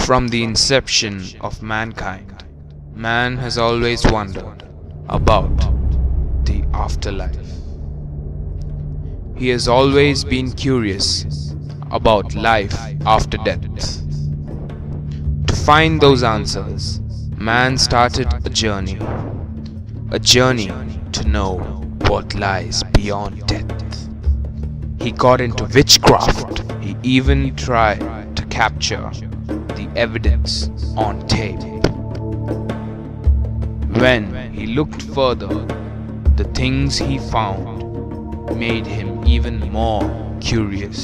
From the inception of mankind, man has always wondered about the afterlife. He has always been curious about life after death. To find those answers, man started a journey to know what lies beyond death. He got into witchcraft. He even tried to capture the evidence on tape. When he looked further, the things he found made him even more curious.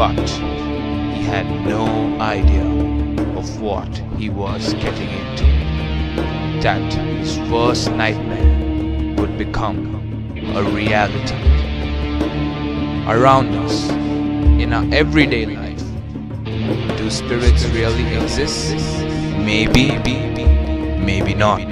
But he had no idea of what he was getting into. That his worst nightmare would become a reality. Around us, in our everyday life, do spirits really exist? Maybe, maybe not.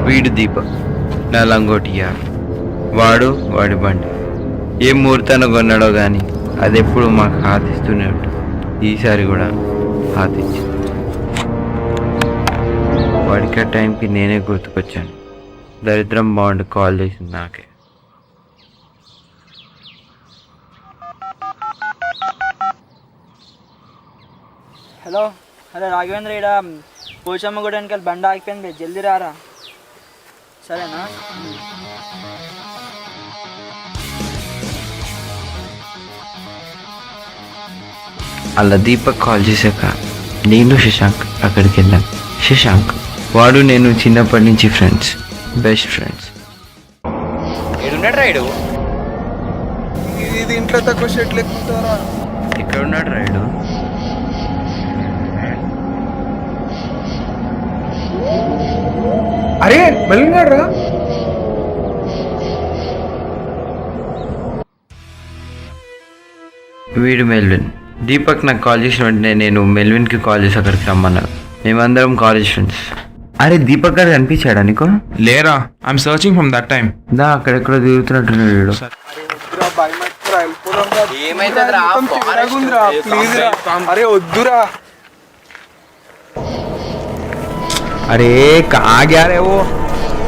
వీడు దీపక్, నా లంగోటియా. వాడి బండి ఏ ముహూర్తాన్ని కొన్నాడో కానీ అది ఎప్పుడు మాకు హాతిస్తూనే ఉంటుంది. ఈసారి కూడా హాతిచ్చింది. వాడికి ఆ టైంకి నేనే గుర్తుకొచ్చాను. దరిద్రం బాగుండి కాల్ చేసింది నాకే. హలో రాఘవేంద్ర, ఇక్కడ పోచమ్మ కూడా వెనకాల బండి ఆగిపోయింది, జల్దీ రారా. సరేనా? అలా దీపక్ కాల్ చేశాక నేను శశాంక్ అక్కడికి వెళ్ళాను. శశాంక్ వాడు నేను చిన్నప్పటి నుంచి ఫ్రెండ్స్, బెస్ట్ ఫ్రెండ్స్. రైడు ఇది ఇంట్లో తక్కువ షెట్లు ఎక్కుతారా? ఎక్కడున్నాడు రైడు? అరే వెళ్ళినాడు రా. వీడు మెల్విన్. దీపక్ నాకు కాల్ చేసిన వెంటనే నేను మెల్విన్కి కాల్ చేసి అక్కడికి రమ్మన్నాను. మేమందరం కాలేజ్ ఫ్రెండ్స్. అరే దీపక్ గారు కనిపించాడా నీకు? లేరా, I'm searching from that time. దా అక్కడెక్కడ తిరుగుతున్నట్టున్నాడు వీడు. అరే వద్దురా. अरे कहाँ गया रे वो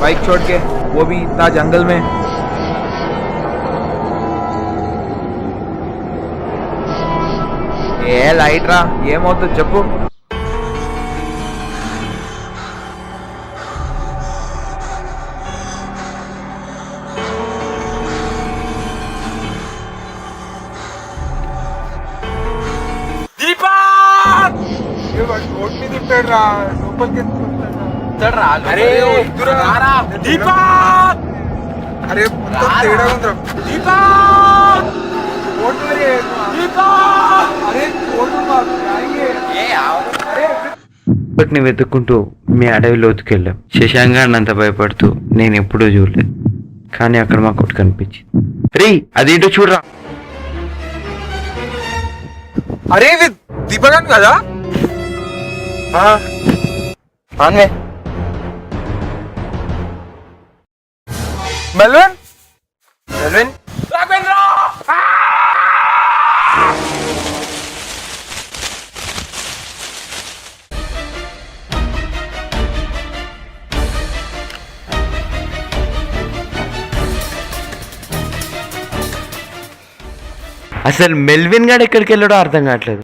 बाइक छोड़ के, वो भी इतना जंगल में। ఏ లైట్ రా, ఏమవుతుంది చెప్పు. రోడ్ మీద ఉంటాడు రా, లోపలికి ఎత్తుకుంటాడు. అరే వద్దురా. అరే మొత్తం తేడా ఉందిరా. ఓటు మరి. అరే ఓటు ని వెతుక్కుంటూ మీ అడవి లోతుకెళ్ళాం. శశాంగాన్ని అంత భయపడుతూ నేను ఎప్పుడూ చూడలేదు, కానీ అక్కడ మాకు ఒకటి కనిపించింది. రే అదేంటో చూడరా. అరే ఇది దీపగాన్ కదా? ఆన్వే మెల్వన్ మెల్విన్ అసలు మెల్విన్ గాడు ఎక్కడికి వెళ్ళాడో అర్థం కావట్లేదు.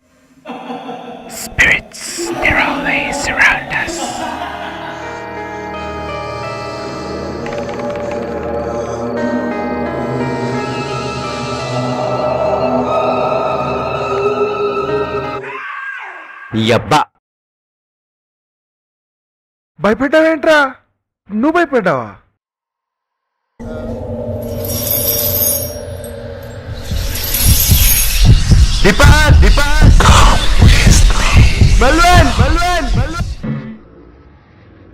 ఈ అబ్బా భయపెట్టావేంట్రా? నువ్వు భయపెట్టావా? Deepak Deepak Melvin Melvin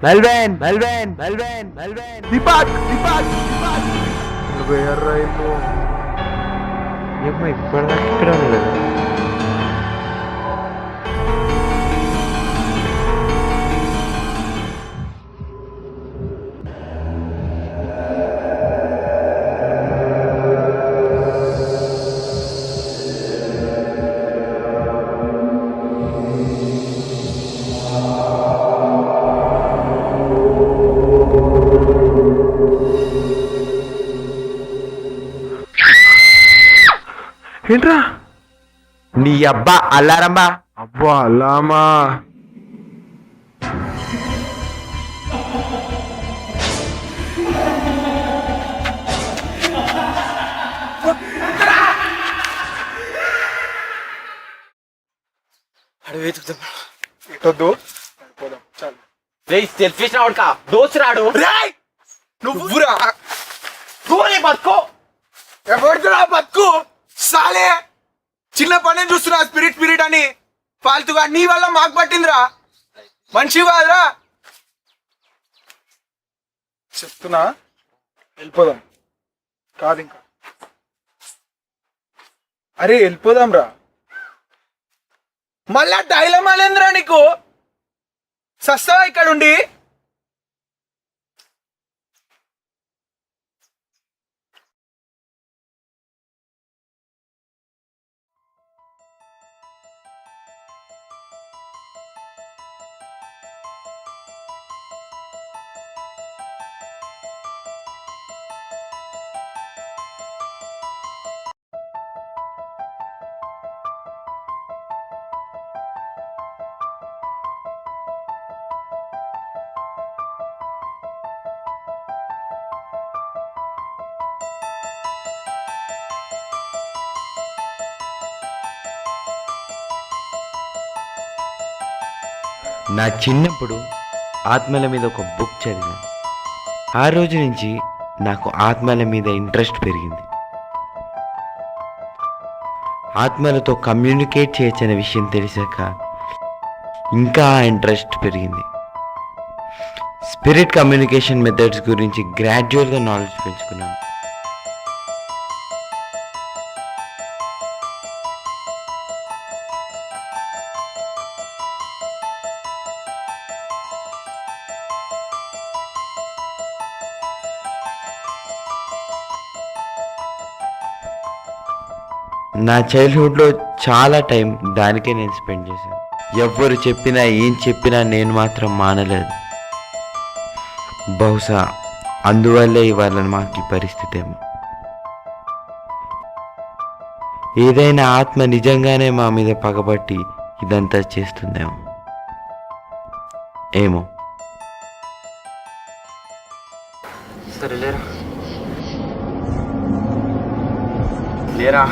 Melvin Melvin Melvin Melvin Deepak Deepak Deepak నువ్వేర్రా ఏమో. ఏమో ఇప్పటిదాకా ఇక్కడ ఉండలేదు. ఏంట్రా? నీ అబ్బా అల్లారమ్మా. అబ్బా అలామా. ఎటొద్దు, పోదాం చాలు. సెల్ఫిష్ రావుడు కా దోస్తు రాడు. నువ్వురా బతుకో ఎవరిదిరా బతుకు సాలే. చిన్న పని చూస్తున్నా స్పిరిట్ స్పిరిట్ అని ఫాల్తుగా. నీ వల్ల మాకు పట్టిందిరా, మనిషి కాదురా. చెప్తున్నా వెళ్ళిపోదాం. కాదు ఇంకా. అరే వెళ్ళిపోదాం రా. మళ్ళా డైలమాలేంద్రా నీకు? సస్తావా ఇక్కడ ఉండి? నా చిన్నప్పుడు ఆత్మల మీద ఒక బుక్ చదివాను. ఆ రోజు నుంచి నాకు ఆత్మల మీద ఇంట్రెస్ట్ పెరిగింది. ఆత్మలతో కమ్యూనికేట్ చేయొచ్చనే విషయం తెలిసాక ఇంకా ఇంట్రెస్ట్ పెరిగింది. స్పిరిట్ కమ్యూనికేషన్ మెథడ్స్ గురించి గ్రాడ్యువల్గా నాలెడ్జ్ పెంచుకున్నాను. నా చైల్డ్హుడ్లో చాలా టైం దానికే నేను స్పెండ్ చేశాను. ఎవ్వరు చెప్పినా ఏం చెప్పినా నేను మాత్రం మానలేదు. బహుశా అందువల్లే ఇవాళ మాకు ఈ పరిస్థితి ఏమో. ఏదైనా ఆత్మ నిజంగానే మా మీద పగబట్టి ఇదంతా చేస్తుందేమో. ఏమో. సరే లేరా. లేరా.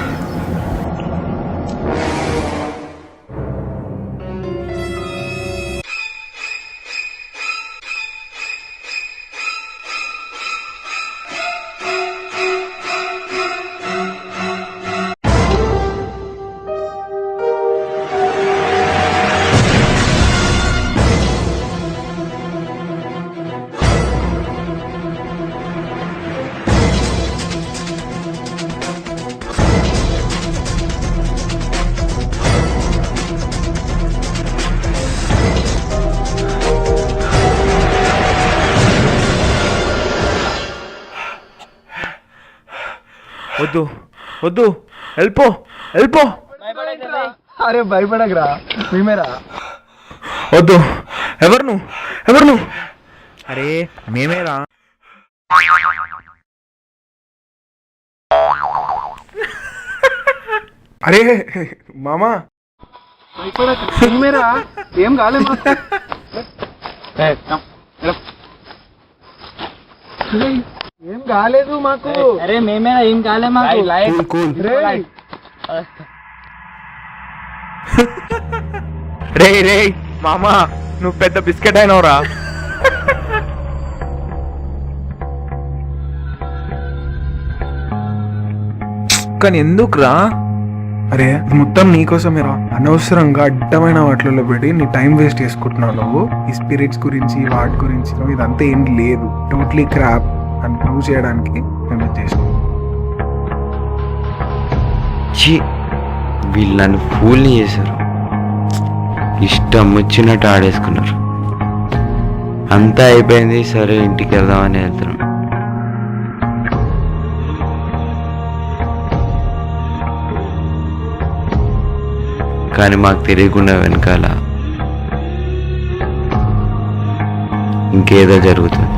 వద్దు వద్దు, వెళ్ళిపో వెళ్ళిపో. అరే భయపడకరా, మేమేరా. వద్దు. ఎవరు నువ్వు? ఎవరు నువ్వు? అరే మేమేరా. అరే మామా మేమేరా, ఏం కాలేదు. ఏం కాలేదు మాకు. అరే మేమేనా, ఏం కాలే మాకు. రే రే మామా, నువ్వు పెద్ద బిస్కెట్ అయినవురా. కానీ ఎందుకురా? అరే మొత్తం నీకోసమేరా. అనవసరంగా అడ్డమైన వాటిలో పెట్టి నీ టైం వేస్ట్ చేసుకుంటున్నావు నువ్వు. ఈ స్పిరిట్స్ గురించి వాటి గురించి నువ్వు ఇదంతా ఏం లేదు, టోటలీ క్రాప్ అని ప్రూవ్ చేయడానికి మేము చేసాం. వీళ్ళు నన్ను ఫూల్ని చేశారు. ఇష్టం వచ్చినట్టు ఆడేసుకున్నారు. అంతా అయిపోయింది, సరే ఇంటికి వెళ్దామని వెళ్తున్నాం. కానీ మాకు తెలియకుండా వెనకాల ఇంకేదో జరుగుతుంది.